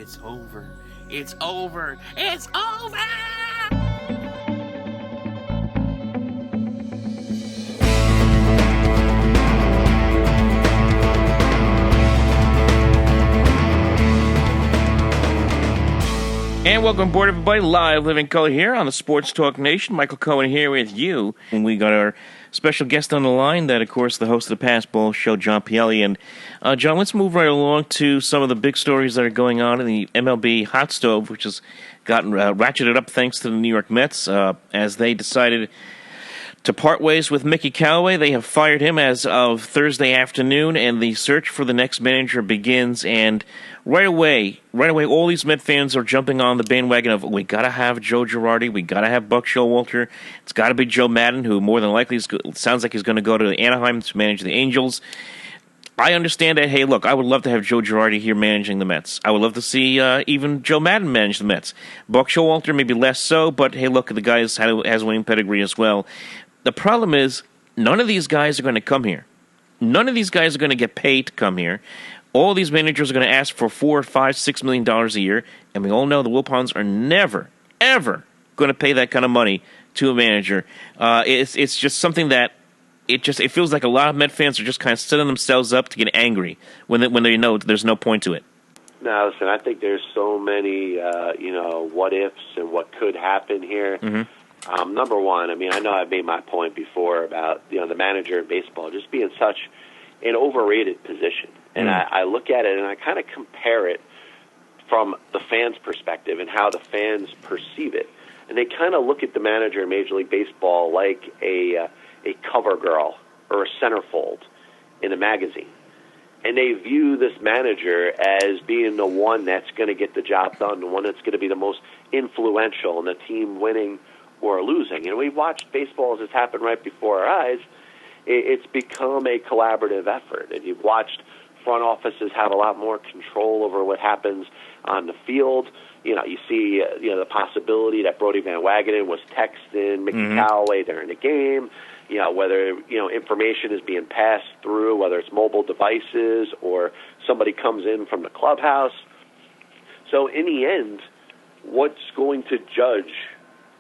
It's over. It's over. It's over! And welcome aboard, everybody. Live Living Color here on the Sports Talk Nation. Michael Cohen here with you. And we got our special guest on the line, that, of course, the host of the Passball Show, John Pielli. And, John, let's move right along to some of the big stories that are going on in the MLB hot stove, which has gotten ratcheted up thanks to the New York Mets as they decided to part ways with Mickey Callaway. They have fired him as of Thursday afternoon, and the search for the next manager begins. And right away, all these Met fans are jumping on the bandwagon of, we got to have Joe Girardi, we got to have Buck Showalter, it's got to be Joe Maddon, who more than likely sounds like he's going to go to Anaheim to manage the Angels. I understand that, hey, look, I would love to have Joe Girardi here managing the Mets. I would love to see even Joe Maddon manage the Mets. Buck Showalter, maybe less so, but hey, look, the guy has winning pedigree as well. The problem is, none of these guys are going to come here. None of these guys are going to get paid to come here. All these managers are going to ask for $4, $5, $6 million a year, and we all know the Wilpons are never, ever going to pay that kind of money to a manager. It's just something that it feels like a lot of Met fans are just kind of setting themselves up to get angry when they know there's no point to it. No, listen, I think there's so many what ifs and what could happen here. Mm-hmm. Number one, I mean, I know I've made my point before about the manager in baseball just being such an overrated position. And I look at it and I kind of compare it from the fans' perspective and how the fans perceive it. And they kind of look at the manager in Major League Baseball like a cover girl or a centerfold in a magazine. And they view this manager as being the one that's going to get the job done, the one that's going to be the most influential in the team winning or losing. And we've watched baseball as it's happened right before our eyes. It's become a collaborative effort. And you've watched front offices have a lot more control over what happens on the field. You see the possibility that Brodie Van Wagenen was texting Mickey Callaway during the game. Whether information is being passed through, whether it's mobile devices or somebody comes in from the clubhouse. So in the end, what's going to judge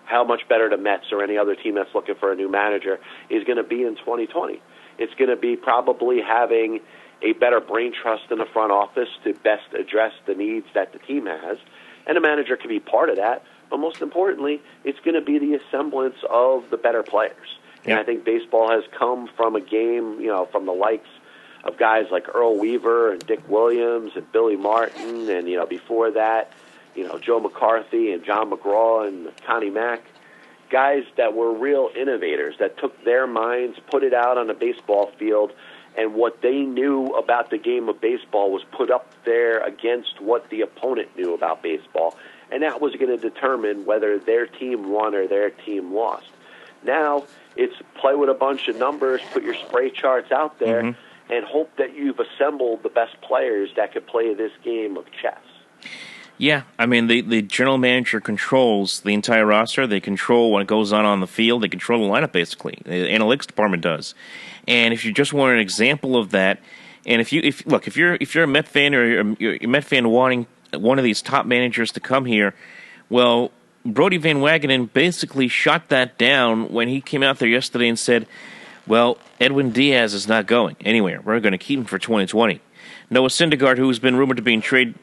how much better the Mets or any other team that's looking for a new manager is going to be in 2020? It's going to be probably having a better brain trust in the front office to best address the needs that the team has. And a manager can be part of that. But most importantly, it's going to be the assemblance of the better players. Yeah. And I think baseball has come from a game, from the likes of guys like Earl Weaver and Dick Williams and Billy Martin and, before that, Joe McCarthy and John McGraw and Connie Mack, guys that were real innovators that took their minds, put it out on the baseball field, and what they knew about the game of baseball was put up there against what the opponent knew about baseball. And that was going to determine whether their team won or their team lost. Now it's play with a bunch of numbers, put your spray charts out there, and hope that you've assembled the best players that could play this game of chess. Yeah, I mean, the general manager controls the entire roster. They control what goes on the field. They control the lineup, basically. The analytics department does. And if you just want an example of that, and if you're a Met fan or you're a Met fan wanting one of these top managers to come here, well, Brodie Van Wagenen basically shot that down when he came out there yesterday and said, well, Edwin Diaz is not going anywhere. We're going to keep him for 2020. Noah Syndergaard, who's been rumored to be in trade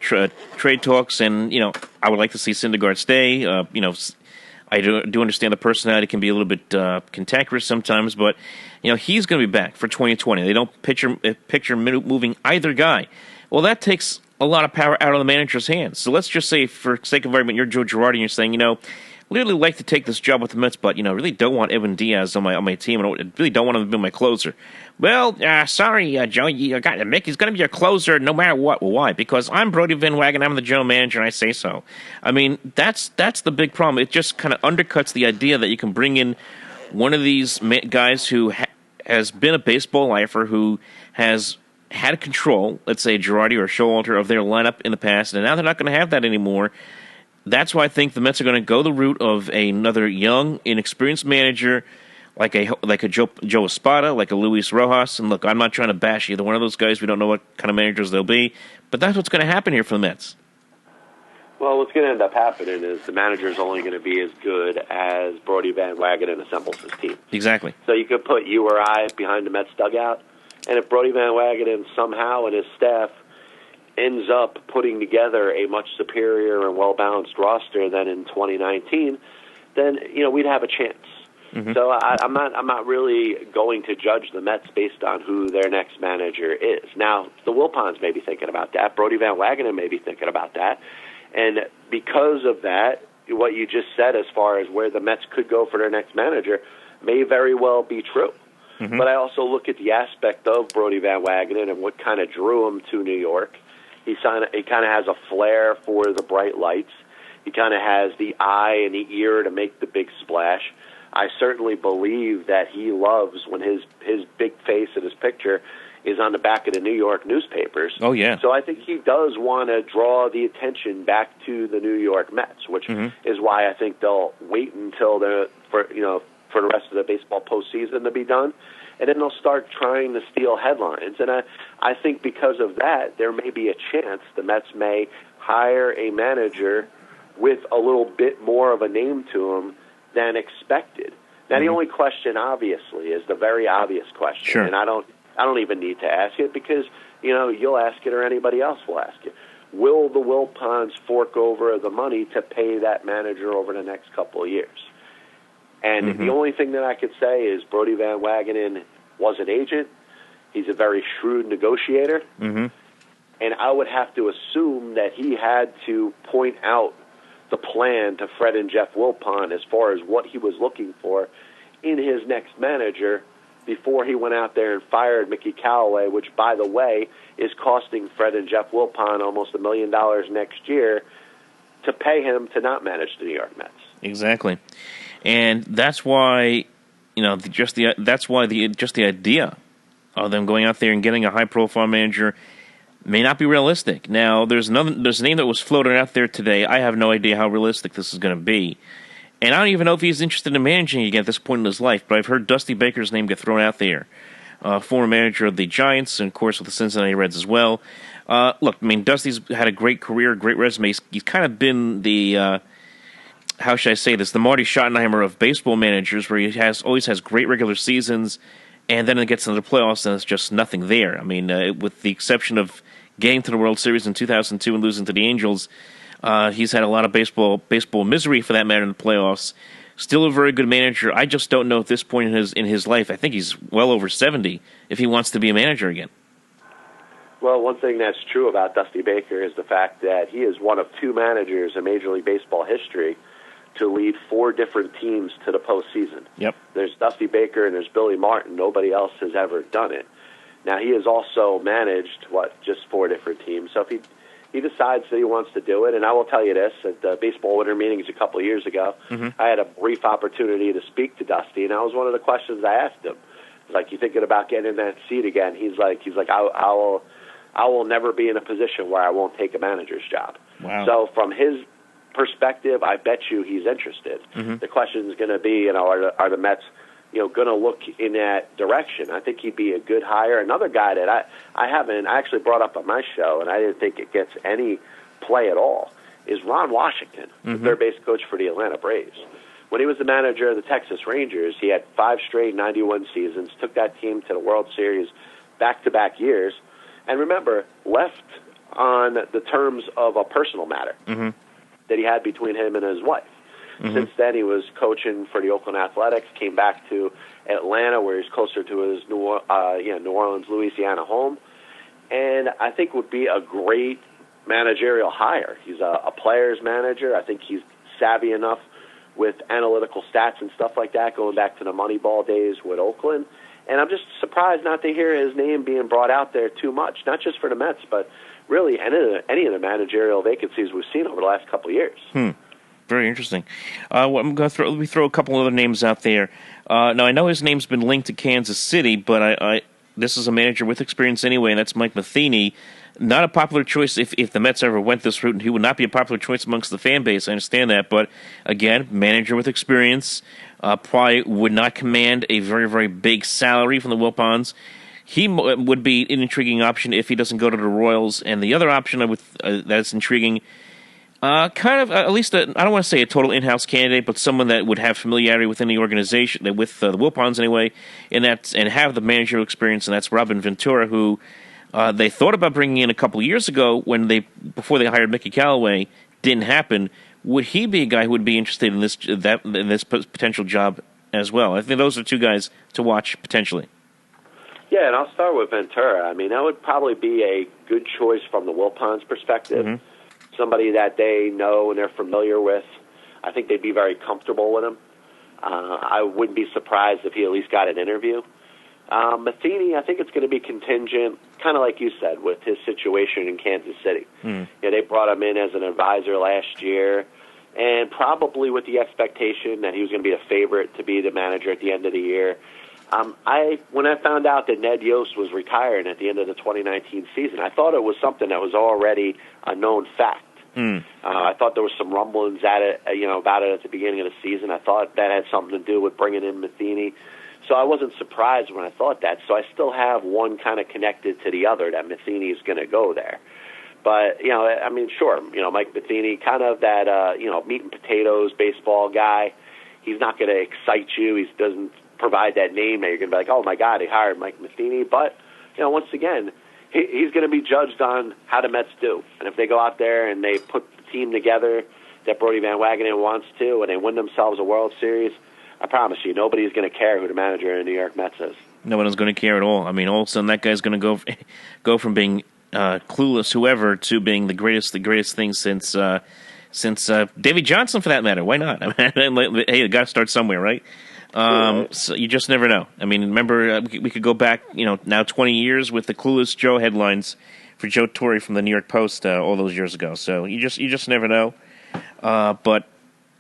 talks, and I would like to see Syndergaard stay. I do understand the personality can be a little bit cantankerous sometimes, but he's going to be back for 2020. They don't picture moving either guy. Well, that takes a lot of power out of the manager's hands. So let's just say, for sake of argument, you're Joe Girardi, and you're saying, really like to take this job with the Mets, but really don't want Edwin Diaz on my team. I really don't want him to be my closer. Well, sorry, Joe, Mickey's going to be your closer no matter what. Well, why? Because I'm Brodie Van Wagenen, I'm the general manager, and I say so. I mean, that's the big problem. It just kind of undercuts the idea that you can bring in one of these guys who has been a baseball lifer, who has had control, let's say Girardi or Showalter, of their lineup in the past, and now they're not going to have that anymore. That's why I think the Mets are going to go the route of another young, inexperienced manager, like a Joe Espada, like a Luis Rojas. And look, I'm not trying to bash either one of those guys. We don't know what kind of managers they'll be, but that's what's going to happen here for the Mets. Well, what's going to end up happening is the manager is only going to be as good as Brody Van Wagenen assembles his team. Exactly. So you could put you or I behind the Mets dugout, and if Brody Van Wagenen somehow and his staff ends up putting together a much superior and well-balanced roster than in 2019, then we'd have a chance. Mm-hmm. So I'm not really going to judge the Mets based on who their next manager is. Now, the Wilpons may be thinking about that. Brody Van Wagenen may be thinking about that. And because of that, what you just said as far as where the Mets could go for their next manager may very well be true. Mm-hmm. But I also look at the aspect of Brody Van Wagenen and what kind of drew him to New York. He kind of has a flair for the bright lights. He kind of has the eye and the ear to make the big splash. I certainly believe that he loves when his big face and his picture is on the back of the New York newspapers. Oh, yeah. So I think he does want to draw the attention back to the New York Mets, which is why I think they'll wait until for the rest of the baseball postseason to be done, and then they'll start trying to steal headlines. And I think because of that, there may be a chance the Mets may hire a manager with a little bit more of a name to him than expected. Now, the only question, obviously, is the very obvious question, sure. And I don't even need to ask it because you'll ask it or anybody else will ask it. Will the Wilpons fork over the money to pay that manager over the next couple of years? And the only thing that I could say is Brody Van Wagenen was an agent. He's a very shrewd negotiator. Mm-hmm. And I would have to assume that he had to point out the plan to Fred and Jeff Wilpon as far as what he was looking for in his next manager before he went out there and fired Mickey Callaway, which, by the way, is costing Fred and Jeff Wilpon almost $1 million next year to pay him to not manage the New York Mets. Exactly. And that's why, just the idea of them going out there and getting a high-profile manager may not be realistic. Now, there's a name that was floated out there today. I have no idea how realistic this is going to be. And I don't even know if he's interested in managing again at this point in his life, but I've heard Dusty Baker's name get thrown out there. Former manager of the Giants, and of course with the Cincinnati Reds as well. Look, I mean, Dusty's had a great career, great resume. He's kind of been the, how should I say this, the Marty Schottenheimer of baseball managers, where he always has great regular seasons, and then it gets into the playoffs, and it's just nothing there. I mean, with the exception of getting to the World Series in 2002 and losing to the Angels, he's had a lot of baseball misery for that matter in the playoffs. Still a very good manager. I just don't know at this point in his life. I think he's well over 70 if he wants to be a manager again. Well, one thing that's true about Dusty Baker is the fact that he is one of two managers in Major League Baseball history to lead 4 different teams to the postseason. Yep. There's Dusty Baker and there's Billy Martin. Nobody else has ever done it. Now, he has also managed, just 4 different teams. So if he decides that he wants to do it, and I will tell you this, at the baseball winter meetings a couple of years ago, I had a brief opportunity to speak to Dusty, and that was one of the questions I asked him. Like, you thinking about getting in that seat again? He's like, I will never be in a position where I won't take a manager's job. Wow. So from his perspective, I bet you he's interested. The question is going to be, are the Mets, going to look in that direction? I think he'd be a good hire. Another guy that I actually brought up on my show, and I didn't think it gets any play at all, is Ron Washington, the third base coach for the Atlanta Braves. When he was the manager of the Texas Rangers, he had 5 straight 91 seasons, took that team to the World Series back-to-back years, and remember, left on the terms of a personal matter that he had between him and his wife. Since then, he was coaching for the Oakland Athletics, came back to Atlanta, where he's closer to his New Orleans, Louisiana home, and I think would be a great managerial hire. He's a player's manager. I think he's savvy enough with analytical stats and stuff like that, going back to the Moneyball days with Oakland. And I'm just surprised not to hear his name being brought out there too much, not just for the Mets, but really any of the managerial vacancies we've seen over the last couple of years. Very interesting. I'm going to let me throw a couple other names out there. Now, I know his name's been linked to Kansas City, but this is a manager with experience anyway, and that's Mike Matheny. Not a popular choice if the Mets ever went this route, and he would not be a popular choice amongst the fan base. I understand that, but again, manager with experience, probably would not command a very, very big salary from the Wilpons. He would be an intriguing option if he doesn't go to the Royals. And the other option that's intriguing, Kind of, at least, I don't want to say a total in-house candidate, but someone that would have familiarity within the organization, with the Wilpons anyway, and have the managerial experience, and that's Robin Ventura, who they thought about bringing in a couple of years ago before they hired Mickey Callaway. Didn't happen. Would he be a guy who would be interested in this potential job as well? I think those are two guys to watch potentially. Yeah, and I'll start with Ventura. I mean, that would probably be a good choice from the Wilpons' perspective. Mm-hmm. Somebody that they know and they're familiar with. I think they'd be very comfortable with him. I wouldn't be surprised if he at least got an interview. Matheny, I think it's going to be contingent, kind of like you said, with his situation in Kansas City. They brought him in as an advisor last year, and probably with the expectation that he was going to be a favorite to be the manager at the end of the year. When I found out that Ned Yost was retiring at the end of the 2019 season, I thought it was something that was already a known fact. I thought there was some rumblings about it at the beginning of the season. I thought that had something to do with bringing in Matheny. So I wasn't surprised when I thought that. So I still have one kind of connected to the other, that Matheny is going to go there. But, I mean, sure, Mike Matheny, kind of that, meat and potatoes baseball guy. He's not going to excite you. He doesn't provide that name that you're going to be like, oh, my God, they hired Mike Matheny. But, once again, he's going to be judged on how the Mets do. And if they go out there and they put the team together that Brodie Van Wagenen wants to, and they win themselves a World Series, I promise you, nobody's going to care who the manager in the New York Mets is. No one is going to care at all. I mean, all of a sudden that guy's going to go from being clueless whoever to being the greatest thing since Davy Johnson, for that matter. Why not? I mean, hey, you got to start somewhere, right? So you just never know. I mean, remember, we could go back, now 20 years with the Clueless Joe headlines for Joe Torre from the New York Post all those years ago. So you just never know. But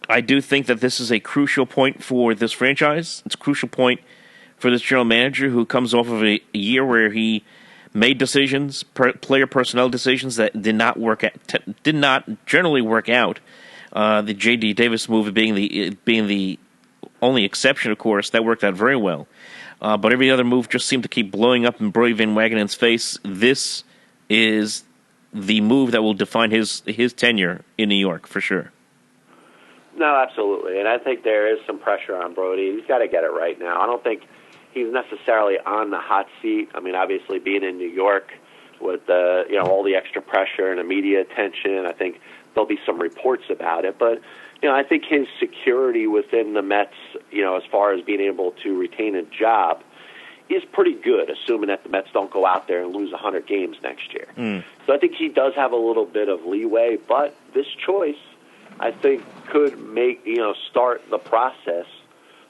I do think that this is a crucial point for this franchise. It's a crucial point for this general manager who comes off of a year where he made decisions, player personnel decisions that did not generally work out. The J.D. Davis move being the only exception, of course, that worked out very well. But every other move just seemed to keep blowing up in Brodie Van Wagenen's face. This is the move that will define his tenure in New York, for sure. No, absolutely. And I think there is some pressure on Brodie. He's got to get it right now. I don't think he's necessarily on the hot seat. I mean, obviously being in New York with all the extra pressure and the media attention, I think there'll be some reports about it. But I think his security within the Mets, as far as being able to retain a job, is pretty good, assuming that the Mets don't go out there and lose 100 games next year. So I think he does have a little bit of leeway, but this choice, I think, could start the process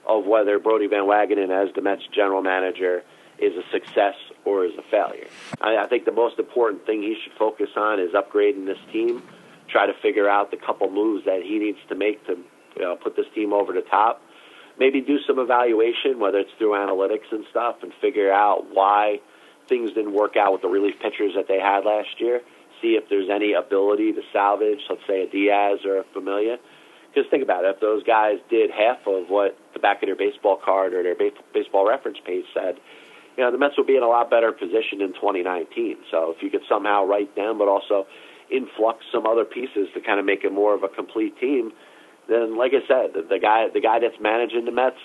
of whether Brodie Van Wagenen as the Mets general manager is a success or is a failure. I think the most important thing he should focus on is upgrading this team, try to figure out the couple moves that he needs to make to put this team over the top. Maybe do some evaluation, whether it's through analytics and stuff, and figure out why things didn't work out with the relief pitchers that they had last year. See if there's any ability to salvage, let's say, a Diaz or a Familia. Because think about it, if those guys did half of what the back of their baseball card or their baseball reference page said, the Mets would be in a lot better position in 2019. So if you could somehow write them, but also influx some other pieces to kind of make it more of a complete team, then, like I said, the guy that's managing the Mets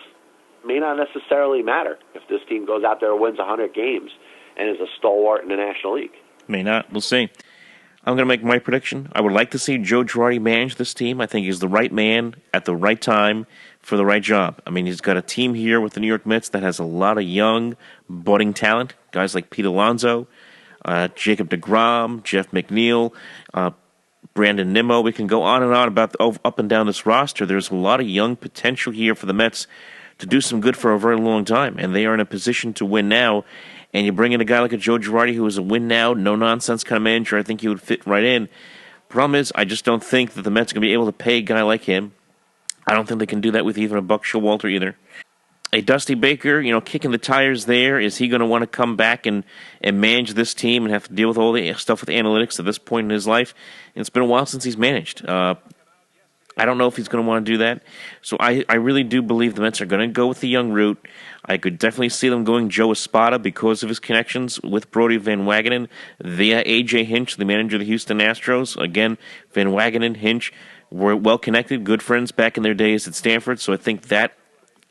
may not necessarily matter if this team goes out there and wins 100 games and is a stalwart in the National League. May not. We'll see. I'm going to make my prediction. I would like to see Joe Girardi manage this team. I think he's the right man at the right time for the right job. I mean, he's got a team here with the New York Mets that has a lot of young, budding talent. Guys like Pete Alonso, Jacob deGrom, Jeff McNeil, Brandon Nimmo. We can go on and on about up and down this roster. There's a lot of young potential here for the Mets to do some good for a very long time, and they are in a position to win now. And you bring in a guy like a Joe Girardi who is a win-now, no-nonsense kind of manager. I think he would fit right in. Problem is, I just don't think that the Mets are going to be able to pay a guy like him. I don't think they can do that with even a Buck Showalter either. A Dusty Baker, kicking the tires there. Is he going to want to come back and manage this team and have to deal with all the stuff with analytics at this point in his life? And it's been a while since he's managed. I don't know if he's going to want to do that. So I really do believe the Mets are going to go with the young route. I could definitely see them going Joe Espada because of his connections with Brodie Van Wagenen via A.J. Hinch, the manager of the Houston Astros. Again, Van Wagenen, Hinch were well-connected, good friends back in their days at Stanford, so I think that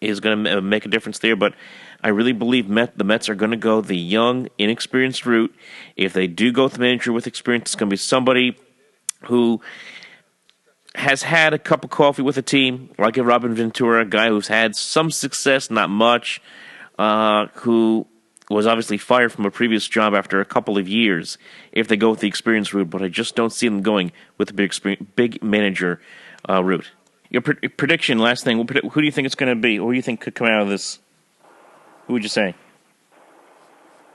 is going to make a difference there. But I really believe the Mets are going to go the young, inexperienced route. If they do go with the manager with experience, it's going to be somebody who has had a cup of coffee with a team, like a Robin Ventura, a guy who's had some success, not much, who was obviously fired from a previous job after a couple of years, if they go with the experience route. But I just don't see them going with the big manager route. Your prediction, last thing, who do you think it's going to be? Who do you think could come out of this? Who would you say?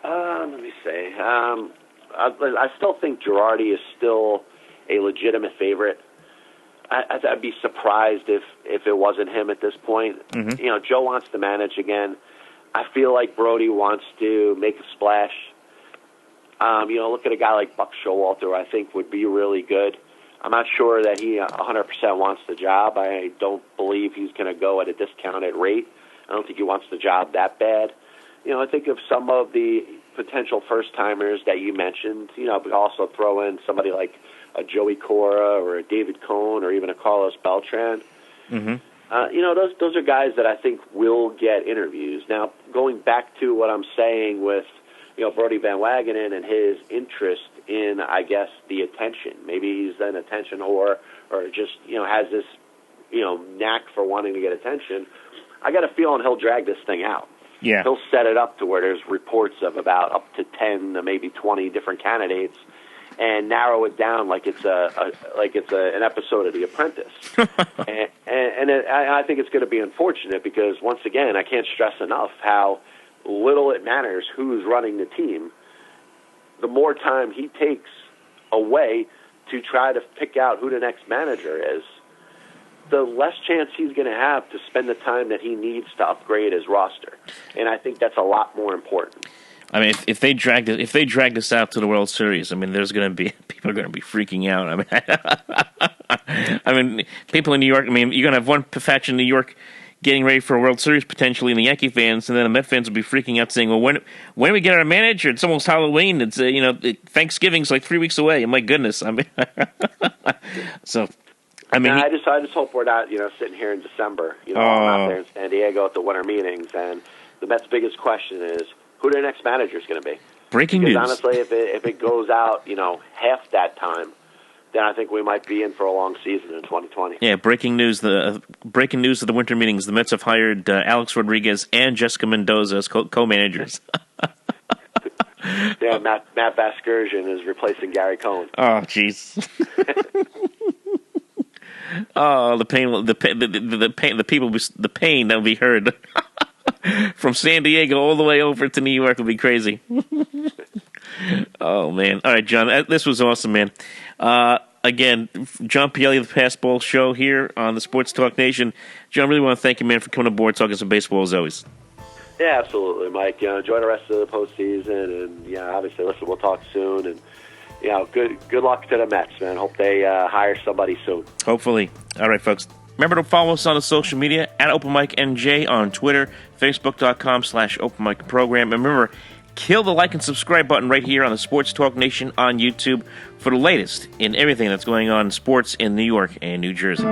Let me say. I still think Girardi is still a legitimate favorite. I'd be surprised if it wasn't him at this point. Mm-hmm. Joe wants to manage again. I feel like Brodie wants to make a splash. Look at a guy like Buck Showalter, I think would be really good. I'm not sure that he 100% wants the job. I don't believe he's going to go at a discounted rate. I don't think he wants the job that bad. I think of some of the potential first-timers that you mentioned. We also throw in somebody like a Joey Cora or a David Cohn or even a Carlos Beltran. Mm-hmm. Those are guys that I think will get interviews. Now, going back to what I'm saying with Brodie Van Wagenen and his interest in, I guess, the attention. Maybe he's an attention whore or just, has this, knack for wanting to get attention. I got a feeling he'll drag this thing out. Yeah. He'll set it up to where there's reports of about up to 10 to maybe 20 different candidates and narrow it down like it's an episode of The Apprentice. I think it's going to be unfortunate because, once again, I can't stress enough how little it matters who's running the team. The more time he takes away to try to pick out who the next manager is, the less chance he's going to have to spend the time that he needs to upgrade his roster. And I think that's a lot more important. I mean, if they drag this out to the World Series, I mean, people are going to be freaking out. I mean, people in New York. I mean, you're going to have one faction in New York getting ready for a World Series potentially, and the Yankee fans, and then the Met fans will be freaking out, saying, "Well, when do we get our manager? It's almost Halloween. It's Thanksgiving's like 3 weeks away. My goodness." I mean, so. I mean, I just hope we're not, sitting here in December. I'm out there in San Diego at the winter meetings, and the Mets' biggest question is who their next manager is going to be. Breaking news. Honestly, if it goes out, half that time, then I think we might be in for a long season in 2020. Yeah, breaking news. The breaking news of the winter meetings: the Mets have hired Alex Rodriguez and Jessica Mendoza as co-managers. Yeah, Matt Vasgersian is replacing Gary Cohen. Oh, jeez. Oh, the pain that will be heard from San Diego all the way over to New York will be crazy. Oh, man. All right, John, this was awesome, man. Again, John Pielli of the Passball Show here on the Sports Talk Nation. John, I really want to thank you, man, for coming aboard, talking some baseball as always. Yeah, absolutely, Mike. Enjoy the rest of the postseason, and obviously, listen, we'll talk soon, and good luck to the Mets, man. Hope they hire somebody soon. Hopefully. All right, folks. Remember to follow us on the social media at OpenMicNJ on Twitter, Facebook.com/OpenMicProgram. And remember, kill the like and subscribe button right here on the Sports Talk Nation on YouTube for the latest in everything that's going on in sports in New York and New Jersey.